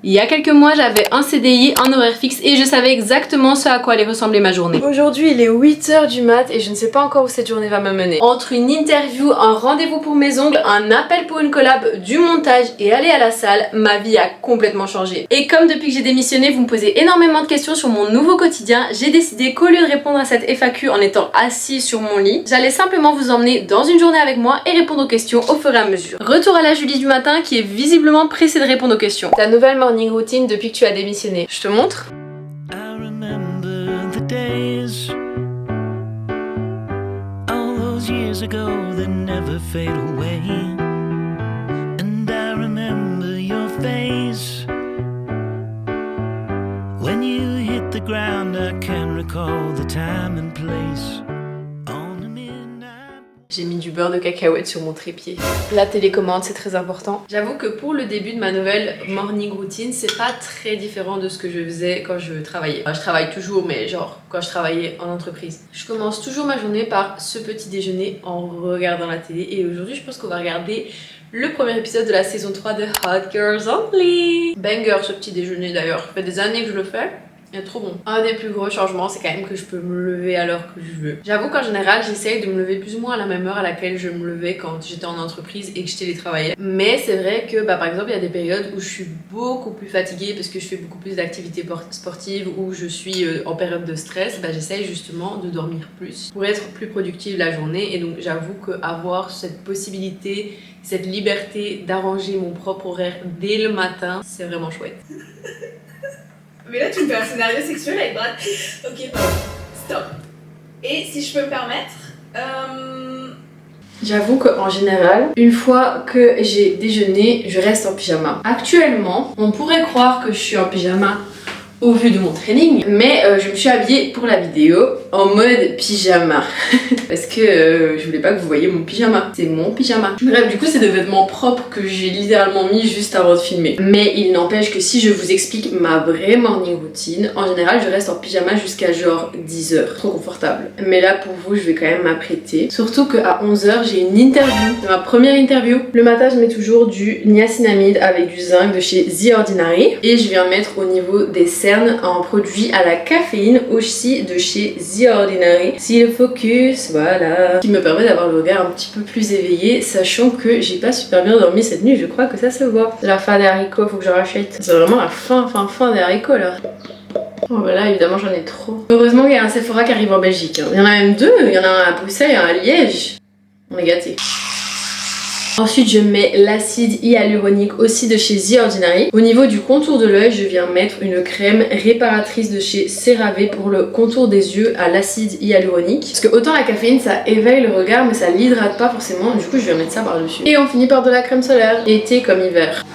Il y a quelques mois, j'avais un CDI, un horaire fixe et je savais exactement ce à quoi allait ressembler ma journée. Aujourd'hui, il est 8h du mat et je ne sais pas encore où cette journée va me mener. Entre une interview, un rendez-vous pour mes ongles, un appel pour une collab, du montage et aller à la salle, ma vie a complètement changé. Et comme depuis que j'ai démissionné, vous me posez énormément de questions sur mon nouveau quotidien, j'ai décidé qu'au lieu de répondre à cette FAQ en étant assis sur mon lit, j'allais simplement vous emmener dans une journée avec moi et répondre aux questions au fur et à mesure. Retour à la Julie du matin qui est visiblement pressée de répondre aux questions. Ta nouvelle morning routine depuis que tu as démissionné. Je te montre. J'ai mis du beurre de cacahuète sur mon trépied. La télécommande, c'est très important. J'avoue que pour le début de ma nouvelle morning routine, c'est pas très différent de ce que je faisais quand je travaillais. Enfin, je travaille toujours, mais genre quand je travaillais en entreprise. Je commence toujours ma journée par ce petit déjeuner en regardant la télé. Et aujourd'hui, je pense qu'on va regarder le premier épisode de la saison 3 de Hot Girls Only. Banger ce petit déjeuner d'ailleurs. Ça fait des années que je le fais. Il est trop bon. Un des plus gros changements, c'est quand même que je peux me lever à l'heure que je veux. J'avoue qu'en général, j'essaye de me lever plus ou moins à la même heure à laquelle je me levais quand j'étais en entreprise et que je télétravaillais. Mais c'est vrai que, par exemple, il y a des périodes où je suis beaucoup plus fatiguée parce que je fais beaucoup plus d'activités sportives ou je suis en période de stress. J'essaye justement de dormir plus pour être plus productive la journée. Et donc, j'avoue qu'avoir cette possibilité, cette liberté d'arranger mon propre horaire dès le matin, c'est vraiment chouette. Mais là, tu me fais un scénario sexuel avec Brad. Ok, stop. Et si je peux me permettre, J'avoue qu'en général, une fois que j'ai déjeuné, je reste en pyjama. Actuellement, on pourrait croire que je suis en pyjama au vu de mon training, mais je me suis habillée pour la vidéo en mode pyjama parce que je voulais pas que vous voyiez mon pyjama, c'est mon pyjama. Bref, du coup c'est des vêtements propres que j'ai littéralement mis juste avant de filmer, mais il n'empêche que si je vous explique ma vraie morning routine, en général je reste en pyjama jusqu'à genre 10h, trop confortable. Mais là pour vous je vais quand même m'apprêter, surtout qu'à 11h j'ai une interview, c'est ma première interview. Le matin je mets toujours du niacinamide avec du zinc de chez The Ordinary et je viens mettre au niveau des cernes un produit à la caféine aussi de chez The Ordinary. Si le focus, voilà, qui me permet d'avoir le regard un petit peu plus éveillé, sachant que j'ai pas super bien dormi cette nuit, je crois que ça se voit. La fin des haricots, faut que je rachète. C'est vraiment la fin des haricots là. Oh bah là évidemment j'en ai trop. Heureusement qu'il y a un Sephora qui arrive en Belgique. Il y en a même deux, il y en a un à Bruxelles et un à Liège. On est gâtés. Ensuite je mets l'acide hyaluronique aussi de chez The Ordinary. Au niveau du contour de l'œil, je viens mettre une crème réparatrice de chez CeraVe pour le contour des yeux à l'acide hyaluronique. Parce que autant la caféine ça éveille le regard mais ça l'hydrate pas forcément, du coup je viens mettre ça par dessus. Et on finit par de la crème solaire, été comme hiver.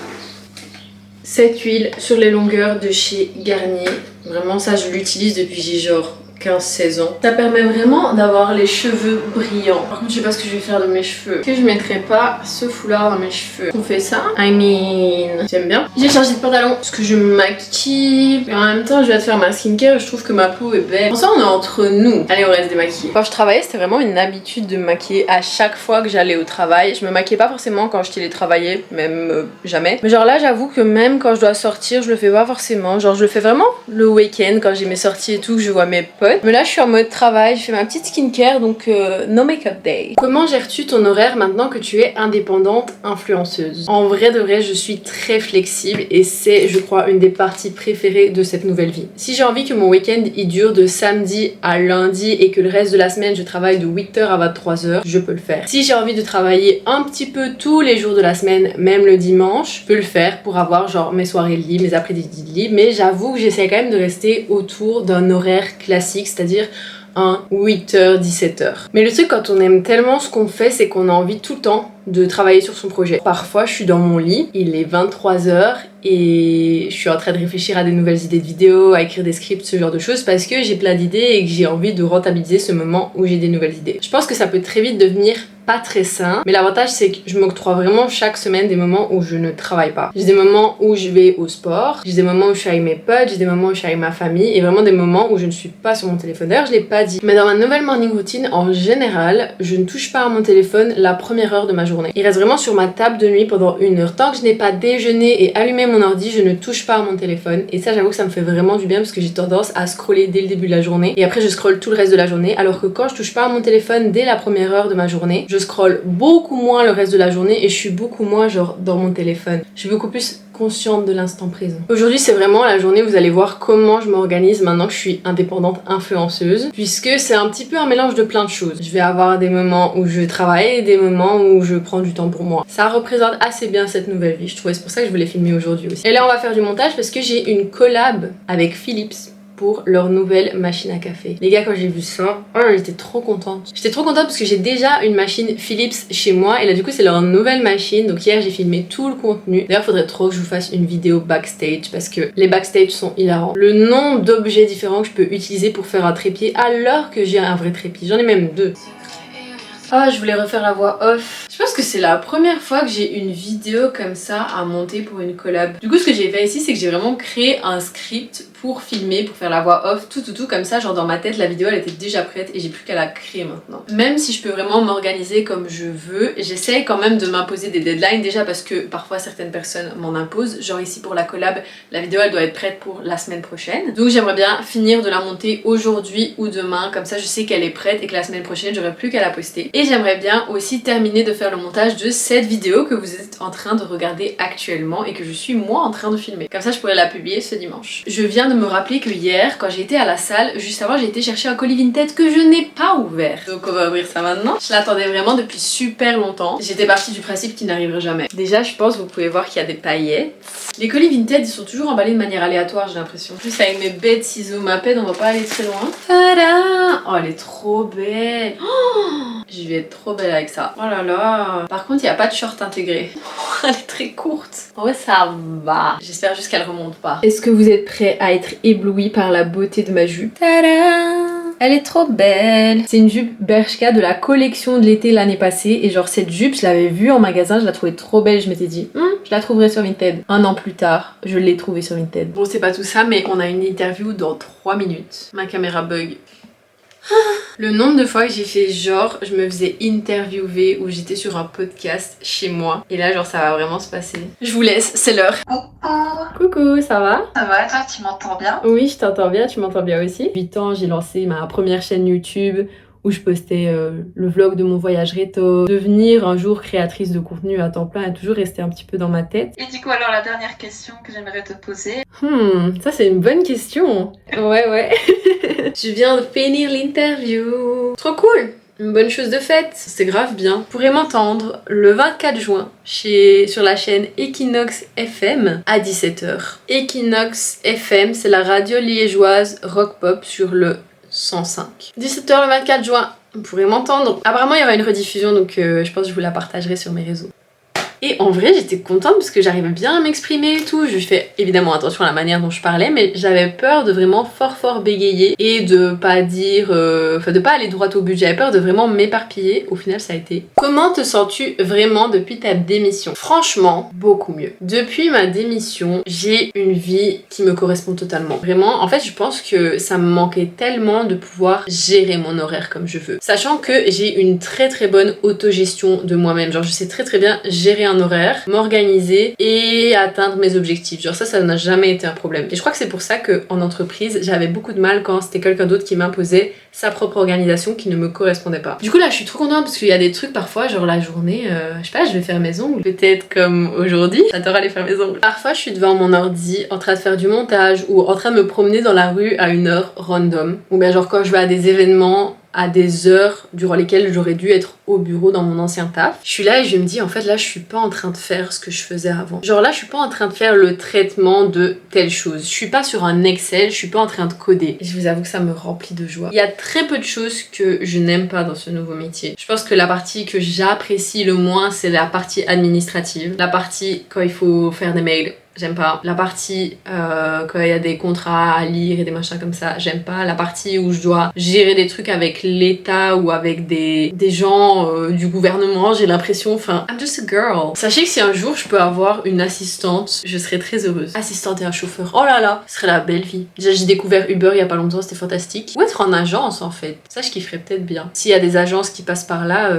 Cette huile sur les longueurs de chez Garnier, vraiment ça je l'utilise depuis j'ai genre 15-16 ans. Ça permet vraiment d'avoir les cheveux brillants. Par contre, je sais pas ce que je vais faire de mes cheveux. Est-ce que je mettrai pas ce foulard dans mes cheveux? On fait ça? I mean, j'aime bien. J'ai changé de pantalon parce que je me maquille. Et en même temps, je vais te faire ma skincare. Je trouve que ma peau est belle. Pour ça, on est entre nous. Allez, on reste démaquillés. Quand je travaillais, c'était vraiment une habitude de me maquiller à chaque fois que j'allais au travail. Je me maquillais pas forcément quand je télétravaillais, même jamais. Mais genre là, j'avoue que même quand je dois sortir, je le fais pas forcément. Genre, je le fais vraiment le week-end quand j'ai mes sorties et tout, que je vois mes potes. Mais là je suis en mode travail, je fais ma petite skincare donc no make-up day. Comment gères-tu ton horaire maintenant que tu es indépendante influenceuse? En vrai de vrai je suis très flexible et c'est je crois une des parties préférées de cette nouvelle vie. Si j'ai envie que mon week-end il dure de samedi à lundi et que le reste de la semaine je travaille de 8h à 23h, je peux le faire. Si j'ai envie de travailler un petit peu tous les jours de la semaine, même le dimanche, je peux le faire pour avoir genre mes soirées libres, mes après-midi libres, mais j'avoue que j'essaie quand même de rester autour d'un horaire classique, c'est-à-dire un 8h, 17h. Mais le truc quand on aime tellement ce qu'on fait, c'est qu'on a envie tout le temps de travailler sur son projet. Parfois je suis dans mon lit, il est 23h et je suis en train de réfléchir à des nouvelles idées de vidéos, à écrire des scripts, ce genre de choses parce que j'ai plein d'idées et que j'ai envie de rentabiliser ce moment où j'ai des nouvelles idées. Je pense que ça peut très vite devenir pas très sain, mais l'avantage c'est que je m'octroie vraiment chaque semaine des moments où je ne travaille pas. J'ai des moments où je vais au sport, j'ai des moments où je suis avec mes potes, j'ai des moments où je suis avec ma famille et vraiment des moments où je ne suis pas sur mon téléphone. D'ailleurs je l'ai pas dit, mais dans ma nouvelle morning routine en général, je ne touche pas à mon téléphone la première heure de ma journée. Il reste vraiment sur ma table de nuit pendant 1 heure. Tant que je n'ai pas déjeuné et allumé mon ordi, je ne touche pas à mon téléphone. Et ça, j'avoue que ça me fait vraiment du bien parce que j'ai tendance à scroller dès le début de la journée. Et après, je scrolle tout le reste de la journée. Alors que quand je touche pas à mon téléphone dès la première heure de ma journée, je scrolle beaucoup moins le reste de la journée et je suis beaucoup moins genre dans mon téléphone. Je suis beaucoup plus consciente de l'instant présent. Aujourd'hui, c'est vraiment la journée où vous allez voir comment je m'organise maintenant que je suis indépendante influenceuse, puisque c'est un petit peu un mélange de plein de choses. Je vais avoir des moments où je travaille et des moments où je prends du temps pour moi. Ça représente assez bien cette nouvelle vie, je trouvais. C'est pour ça que je voulais filmer aujourd'hui aussi. Et là, on va faire du montage parce que j'ai une collab avec Philips pour leur nouvelle machine à café. Les gars, quand j'ai vu ça, oh, j'étais trop contente. J'étais trop contente parce que j'ai déjà une machine Philips chez moi et là du coup c'est leur nouvelle machine. Donc hier j'ai filmé tout le contenu. D'ailleurs faudrait trop que je vous fasse une vidéo backstage parce que les backstage sont hilarants. Le nombre d'objets différents que je peux utiliser pour faire un trépied alors que j'ai un vrai trépied. J'en ai même deux. Ah, je voulais refaire la voix off. Je pense que c'est la première fois que j'ai une vidéo comme ça à monter pour une collab. Du coup, ce que j'ai fait ici, c'est que j'ai vraiment créé un script pour filmer, pour faire la voix off, tout comme ça. Genre dans ma tête, la vidéo, elle était déjà prête et j'ai plus qu'à la créer maintenant. Même si je peux vraiment m'organiser comme je veux, j'essaie quand même de m'imposer des deadlines. Déjà parce que parfois certaines personnes m'en imposent. Genre ici pour la collab, la vidéo, elle doit être prête pour la semaine prochaine. Donc j'aimerais bien finir de la monter aujourd'hui ou demain. Comme ça, je sais qu'elle est prête et que la semaine prochaine, j'aurai plus qu'à la poster. Et j'aimerais bien aussi terminer de faire le montage de cette vidéo que vous êtes en train de regarder actuellement et que je suis moi en train de filmer. Comme ça je pourrais la publier ce dimanche. Je viens de me rappeler que hier quand j'ai été à la salle, juste avant j'ai été chercher un colis Vinted que je n'ai pas ouvert. Donc on va ouvrir ça maintenant. Je l'attendais vraiment depuis super longtemps. J'étais partie du principe qu'il n'arriverait jamais. Déjà je pense vous pouvez voir qu'il y a des paillettes. Les colis Vinted ils sont toujours emballés de manière aléatoire j'ai l'impression. En plus avec mes bêtes ciseaux ma pelle on va pas aller très loin. Tada! Oh elle est trop belle. Je vais être trop belle avec ça. Oh là là. Par contre, il n'y a pas de short intégré. Elle est très courte. En vrai, ça va. J'espère juste qu'elle remonte pas. Est-ce que vous êtes prêts à être éblouis par la beauté de ma jupe? Tada! Elle est trop belle. C'est une jupe Bershka de la collection de l'été l'année passée. Et genre, cette jupe, je l'avais vue en magasin. Je la trouvais trop belle. Je m'étais dit, je la trouverai sur Vinted. Un an plus tard, je l'ai trouvée sur Vinted. Bon, c'est pas tout ça, mais on a une interview dans 3 minutes. Ma caméra bug. Le nombre de fois que j'ai fait genre je me faisais interviewer ou j'étais sur un podcast chez moi et là genre ça va vraiment se passer. Je vous laisse, c'est l'heure. Coucou, ça va? Ça va, toi tu m'entends bien? Oui, je t'entends bien, tu m'entends bien aussi. 8 ans, j'ai lancé ma première chaîne YouTube où je postais le vlog de mon voyage réto. Devenir un jour créatrice de contenu à temps plein est toujours resté un petit peu dans ma tête. Et du coup alors la dernière question que j'aimerais te poser. Ça c'est une bonne question. Ouais. Je viens de finir l'interview. Trop cool. Une bonne chose de faite, c'est grave bien. Vous pourrez m'entendre le 24 juin sur la chaîne Equinox FM à 17h. Equinox FM, c'est la radio liégeoise rock pop sur le 105. 17h le 24 juin, vous pourrez m'entendre. Apparemment, il y aura une rediffusion, donc je pense que je vous la partagerai sur mes réseaux. Et en vrai, j'étais contente parce que j'arrivais bien à m'exprimer et tout. Je fais évidemment attention à la manière dont je parlais, mais j'avais peur de vraiment fort bégayer et de pas dire... de pas aller droit au but. J'avais peur de vraiment m'éparpiller. Au final, ça a été. Comment te sens-tu vraiment depuis ta démission? Franchement, beaucoup mieux. Depuis ma démission, j'ai une vie qui me correspond totalement. Vraiment, en fait, je pense que ça me manquait tellement de pouvoir gérer mon horaire comme je veux. Sachant que j'ai une très bonne autogestion de moi-même. Genre, je sais très bien gérer un horaire, m'organiser et atteindre mes objectifs. Genre ça n'a jamais été un problème. Et je crois que c'est pour ça qu'en entreprise, j'avais beaucoup de mal quand c'était quelqu'un d'autre qui m'imposait sa propre organisation qui ne me correspondait pas. Du coup là, je suis trop contente parce qu'il y a des trucs parfois, genre la journée, je sais pas, je vais faire mes ongles. Peut-être comme aujourd'hui, j'adore aller faire mes ongles. Parfois, je suis devant mon ordi en train de faire du montage ou en train de me promener dans la rue à une heure random. Ou bien genre quand je vais à des événements à des heures durant lesquelles j'aurais dû être au bureau dans mon ancien taf. Je suis là et je me dis en fait là je suis pas en train de faire ce que je faisais avant. Genre là je suis pas en train de faire le traitement de telle chose. Je suis pas sur un Excel, je suis pas en train de coder. Et je vous avoue que ça me remplit de joie. Il y a très peu de choses que je n'aime pas dans ce nouveau métier. Je pense que la partie que j'apprécie le moins c'est la partie administrative. La partie quand il faut faire des mails. J'aime pas. La partie quand il y a des contrats à lire et des machins comme ça, j'aime pas. La partie où je dois gérer des trucs avec l'État ou avec des gens du gouvernement, j'ai l'impression, enfin, I'm just a girl. Sachez que si un jour je peux avoir une assistante, je serais très heureuse. Assistante et un chauffeur, oh là là, ce serait la belle vie. Déjà j'ai découvert Uber il y a pas longtemps, c'était fantastique. Ou être en agence en fait, ça je kifferais peut-être bien. S'il y a des agences qui passent par là,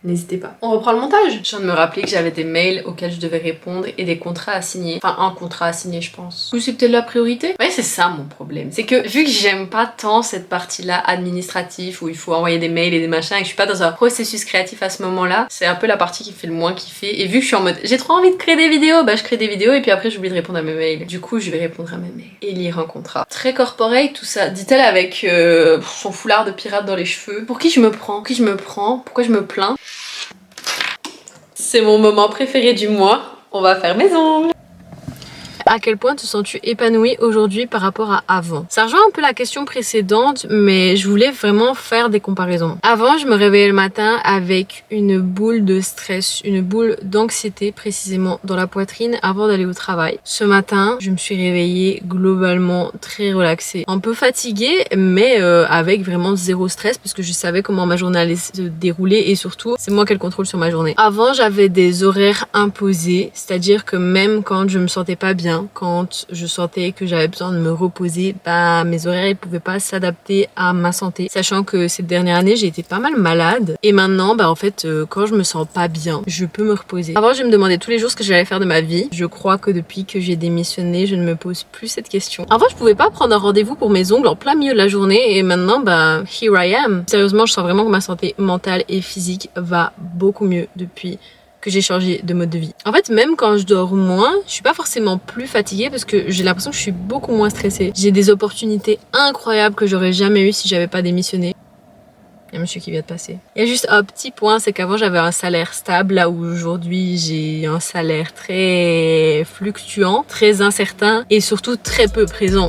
n'hésitez pas. On reprend le montage. Je viens de me rappeler que j'avais des mails auxquels je devais répondre et des contrats à signer. Enfin, un contrat à signer, je pense. Ou c'est peut-être la priorité? Ouais, c'est ça mon problème. C'est que vu que j'aime pas tant cette partie-là administrative où il faut envoyer des mails et des machins et que je suis pas dans un processus créatif à ce moment-là, c'est un peu la partie qui fait le moins kiffer. Et vu que je suis en mode j'ai trop envie de créer des vidéos, bah je crée des vidéos et puis après j'oublie de répondre à mes mails. Du coup, je vais répondre à mes mails et lire un contrat. Très corporate tout ça, dit-elle avec son foulard de pirate dans les cheveux. Pour qui je me prends? Qui je me prends? Pourquoi je me plains? C'est mon moment préféré du mois. On va faire mes ongles. À quel point te sens-tu épanouie aujourd'hui par rapport à avant? Ça rejoint un peu la question précédente, mais je voulais vraiment faire des comparaisons. Avant, je me réveillais le matin avec une boule de stress, une boule d'anxiété précisément dans la poitrine avant d'aller au travail. Ce matin, je me suis réveillée globalement très relaxée. Un peu fatiguée, mais avec vraiment zéro stress parce que je savais comment ma journée allait se dérouler et surtout, c'est moi qui ai le contrôle sur ma journée. Avant, j'avais des horaires imposés, c'est-à-dire que même quand je me sentais pas bien, quand je sentais que j'avais besoin de me reposer, bah mes horaires ils pouvaient pas s'adapter à ma santé, sachant que cette dernière année j'ai été pas mal malade et maintenant bah en fait quand je me sens pas bien je peux me reposer. Avant je me demandais tous les jours ce que j'allais faire de ma vie. Je crois que depuis que j'ai démissionné je ne me pose plus cette question. Avant je pouvais pas prendre un rendez-vous pour mes ongles en plein milieu de la journée et maintenant bah here I am. Sérieusement je sens vraiment que ma santé mentale et physique va beaucoup mieux depuis que j'ai changé de mode de vie. En fait, même quand je dors moins, je suis pas forcément plus fatiguée parce que j'ai l'impression que je suis beaucoup moins stressée. J'ai des opportunités incroyables que j'aurais jamais eues si j'avais pas démissionné. Il y a un monsieur qui vient de passer. Il y a juste un petit point, c'est qu'avant j'avais un salaire stable, là où aujourd'hui j'ai un salaire très fluctuant, très incertain et surtout très peu présent.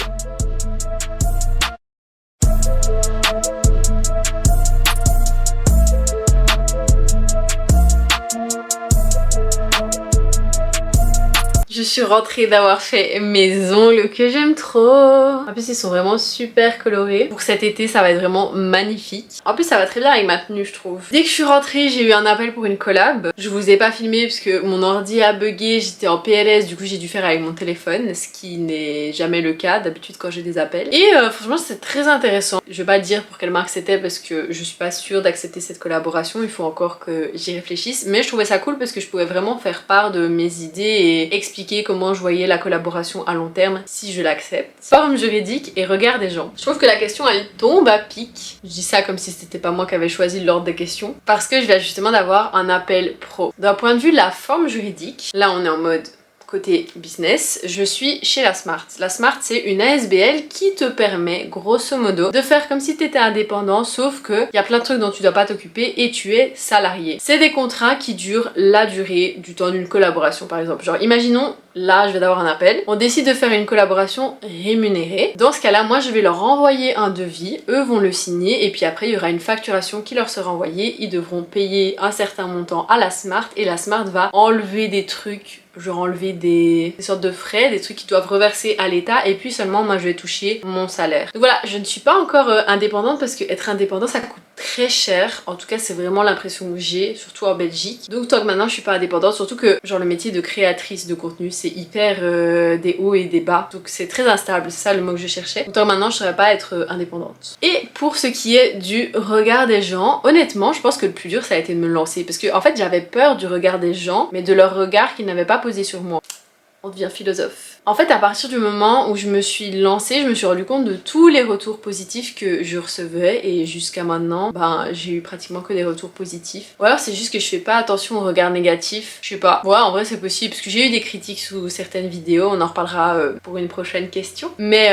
Je suis rentrée d'avoir fait mes ongles que j'aime trop. En plus ils sont vraiment super colorés. Pour cet été ça va être vraiment magnifique. En plus ça va très bien avec ma tenue je trouve. Dès que je suis rentrée j'ai eu un appel pour une collab. Je vous ai pas filmé parce que mon ordi a bugué, j'étais en PLS, du coup j'ai dû faire avec mon téléphone, ce qui n'est jamais le cas d'habitude quand j'ai des appels. Et franchement c'est très intéressant. Je vais pas dire pour quelle marque c'était parce que je suis pas sûre d'accepter cette collaboration, il faut encore que j'y réfléchisse. Mais je trouvais ça cool parce que je pouvais vraiment faire part de mes idées et expliquer comment je voyais la collaboration à long terme si je l'accepte. Forme juridique et regard des gens. Je trouve que la question elle tombe à pic. Je dis ça comme si c'était pas moi qui avais choisi l'ordre des questions parce que je viens justement d'avoir un appel pro. D'un point de vue de la forme juridique, là on est en mode côté business, je suis chez la Smart. La Smart c'est une ASBL qui te permet grosso modo de faire comme si tu étais indépendant sauf que il y a plein de trucs dont tu dois pas t'occuper et tu es salarié. C'est des contrats qui durent la durée du temps d'une collaboration par exemple. Genre imaginons là je vais d'avoir un appel, on décide de faire une collaboration rémunérée. Dans ce cas là moi je vais leur envoyer un devis, eux vont le signer et puis après il y aura une facturation qui leur sera envoyée, ils devront payer un certain montant à la Smart et la Smart va enlever des trucs, genre enlever des sortes de frais, des trucs qui doivent reverser à l'État et puis seulement moi je vais toucher mon salaire. Donc voilà, je ne suis pas encore indépendante parce que être indépendant ça coûte très cher, en tout cas c'est vraiment l'impression que j'ai, surtout en Belgique. Donc tant que maintenant je suis pas indépendante, surtout que genre le métier de créatrice de contenu c'est hyper des hauts et des bas, donc c'est très instable, c'est ça le mot que je cherchais. Donc tant que maintenant je saurais pas être indépendante. Et pour ce qui est du regard des gens, honnêtement je pense que le plus dur ça a été de me lancer parce que en fait j'avais peur du regard des gens mais de leur regard qu'ils n'avaient pas posé sur moi. On devient philosophe. En fait à partir du moment où je me suis lancée, je me suis rendu compte de tous les retours positifs que je recevais et jusqu'à maintenant ben j'ai eu pratiquement que des retours positifs. Ou alors c'est juste que je fais pas attention aux regards négatifs, je sais pas. Ouais en vrai c'est possible parce que j'ai eu des critiques sous certaines vidéos, on en reparlera pour une prochaine question. Mais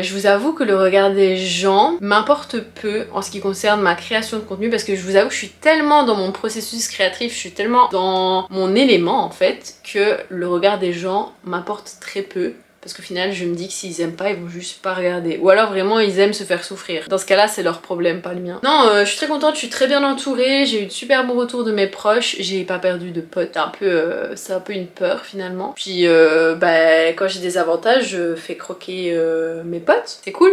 je vous avoue que le regard des gens m'importe peu en ce qui concerne ma création de contenu parce que je vous avoue que je suis tellement dans mon processus créatif, je suis tellement dans mon élément en fait que le regard des gens m'importe très peu. Parce qu'au final je me dis que s'ils aiment pas ils vont juste pas regarder. Ou alors vraiment ils aiment se faire souffrir. Dans ce cas là c'est leur problème pas le mien. Non je suis très contente, je suis très bien entourée. J'ai eu de super bons retours de mes proches. J'ai pas perdu de potes. C'est un peu une peur finalement. Puis bah, quand j'ai des avantages je fais croquer mes potes. C'est cool.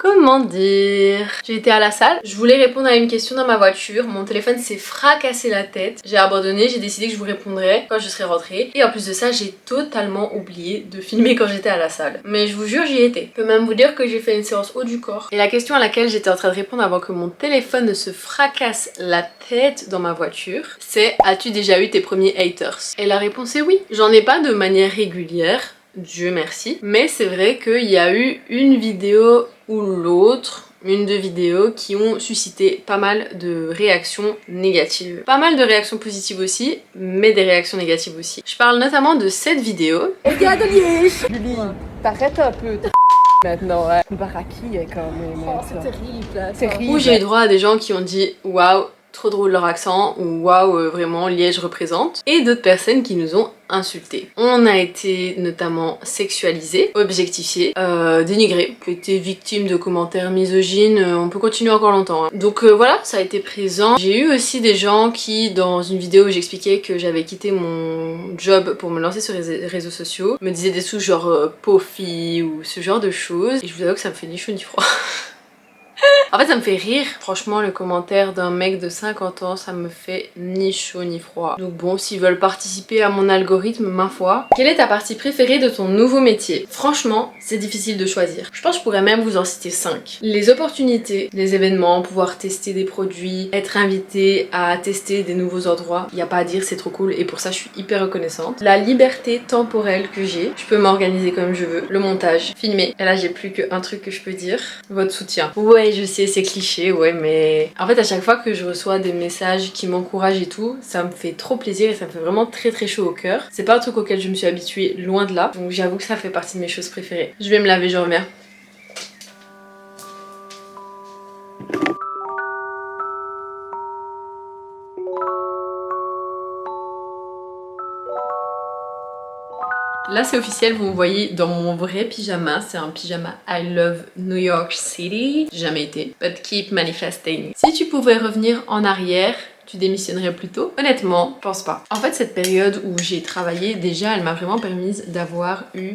Comment dire? J'ai été à la salle, je voulais répondre à une question dans ma voiture, mon téléphone s'est fracassé la tête, j'ai abandonné, j'ai décidé que je vous répondrais quand je serai rentrée. Et en plus de ça, j'ai totalement oublié de filmer quand j'étais à la salle. Mais je vous jure, j'y étais. Je peux même vous dire que j'ai fait une séance haut du corps. Et la question à laquelle j'étais en train de répondre avant que mon téléphone ne se fracasse la tête dans ma voiture, c'est: as-tu déjà eu tes premiers haters? Et la réponse est oui. J'en ai pas de manière régulière, Dieu merci. Mais c'est vrai qu'il y a eu une vidéo ou l'autre, une de vidéos qui ont suscité pas mal de réactions négatives. Pas mal de réactions positives aussi, mais des réactions négatives aussi. Je parle notamment de cette vidéo. Regarde Liège Julie, t'arrêtes un peu maintenant, ouais. Baraki quand même. Oh, c'est terrible. Terrible. Où j'ai eu droit à des gens qui ont dit waouh, trop drôle leur accent, ou waouh, vraiment Liège représente, et d'autres personnes qui nous ont insultés. On a été notamment sexualisés, objectifiés, dénigrés, été victime de commentaires misogynes, on peut continuer encore longtemps. Hein. Donc voilà, ça a été présent. J'ai eu aussi des gens qui, dans une vidéo où j'expliquais que j'avais quitté mon job pour me lancer sur les réseaux sociaux, me disaient des sous genre pauvre fille ou ce genre de choses, et je vous avoue que ça me fait ni chaud ni froid. En fait ça me fait rire, franchement le commentaire d'un mec de 50 ans ça me fait ni chaud ni froid. Donc bon, s'ils veulent participer à mon algorithme, ma foi. Quelle est ta partie préférée de ton nouveau métier? Franchement c'est difficile de choisir. Je pense que je pourrais même vous en citer 5. Les opportunités, les événements, pouvoir tester des produits, être invité à tester des nouveaux endroits, y a pas à dire, c'est trop cool et pour ça je suis hyper reconnaissante. La liberté temporelle que j'ai, je peux m'organiser comme je veux. Le montage, filmer, et là j'ai plus qu'un truc que je peux dire, votre soutien. Ouais je sais c'est cliché, ouais mais en fait à chaque fois que je reçois des messages qui m'encouragent et tout, ça me fait trop plaisir et ça me fait vraiment très très chaud au cœur. C'est pas un truc auquel je me suis habituée, loin de là, donc j'avoue que ça fait partie de mes choses préférées. Je vais me laver, je reviens. Là c'est officiel, vous me voyez dans mon vrai pyjama, c'est un pyjama I love New York City, j'ai jamais été, but keep manifesting. Si tu pouvais revenir en arrière, tu démissionnerais plus tôt? Honnêtement, je pense pas. En fait cette période où j'ai travaillé, déjà elle m'a vraiment permise d'avoir eu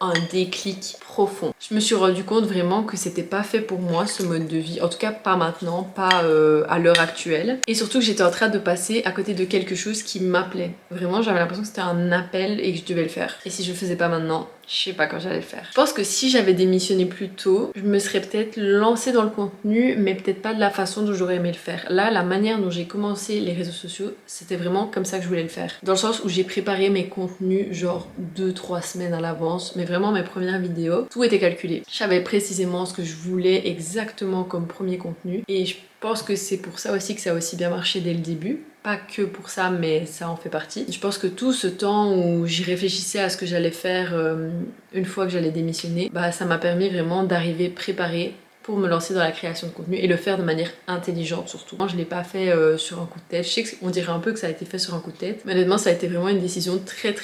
un déclic profond. Je me suis rendu compte vraiment que c'était pas fait pour moi ce mode de vie, en tout cas pas maintenant, pas à l'heure actuelle. Et surtout que j'étais en train de passer à côté de quelque chose qui m'appelait. Vraiment j'avais l'impression que c'était un appel et que je devais le faire. Et si je le faisais pas maintenant, je sais pas quand j'allais le faire. Je pense que si j'avais démissionné plus tôt, je me serais peut-être lancée dans le contenu, mais peut-être pas de la façon dont j'aurais aimé le faire. Là, la manière dont j'ai commencé les réseaux sociaux, c'était vraiment comme ça que je voulais le faire. Dans le sens où j'ai préparé mes contenus genre 2-3 semaines à l'avance, mais vraiment mes premières vidéos, tout était calculé. Je savais précisément ce que je voulais exactement comme premier contenu et je pense que c'est pour ça aussi que ça a aussi bien marché dès le début. Pas que pour ça, mais ça en fait partie. Je pense que tout ce temps où j'y réfléchissais à ce que j'allais faire une fois que j'allais démissionner, bah ça m'a permis vraiment d'arriver préparée pour me lancer dans la création de contenu et le faire de manière intelligente surtout. Moi je l'ai pas fait sur un coup de tête. Je sais qu'on dirait un peu que ça a été fait sur un coup de tête, mais honnêtement ça a été vraiment une décision très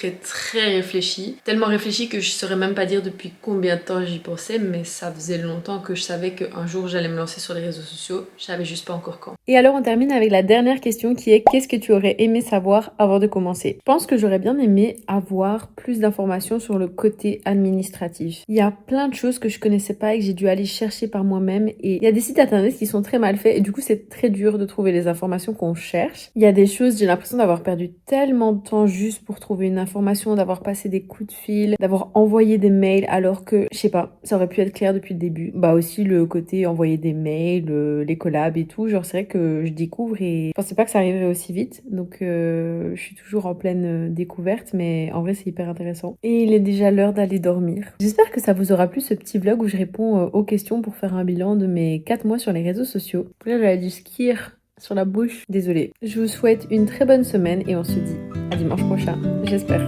réfléchie. Tellement réfléchie que je saurais même pas dire depuis combien de temps j'y pensais, mais ça faisait longtemps que je savais qu'un jour j'allais me lancer sur les réseaux sociaux, je savais juste pas encore quand. Et alors on termine avec la dernière question qui est: qu'est-ce que tu aurais aimé savoir avant de commencer? Je pense que j'aurais bien aimé avoir plus d'informations sur le côté administratif. Il y a plein de choses que je connaissais pas et que j'ai dû aller chercher par moi-même, et il y a des sites internet qui sont très mal faits et du coup c'est très dur de trouver les informations qu'on cherche. Il y a des choses, j'ai l'impression d'avoir perdu tellement de temps juste pour trouver une information, d'avoir passé des coups de fil, d'avoir envoyé des mails alors que, je sais pas, ça aurait pu être clair depuis le début. Bah aussi le côté envoyer des mails, les collabs et tout, genre c'est vrai que je découvre et je pensais pas que ça arriverait aussi vite, donc je suis toujours en pleine découverte, mais en vrai c'est hyper intéressant. Et il est déjà l'heure d'aller dormir. J'espère que ça vous aura plu ce petit vlog où je réponds aux questions pour faire un bilan de mes 4 mois sur les réseaux sociaux. Là j'avais du skir sur la bouche, désolée. Je vous souhaite une très bonne semaine et on se dit à dimanche prochain, j'espère.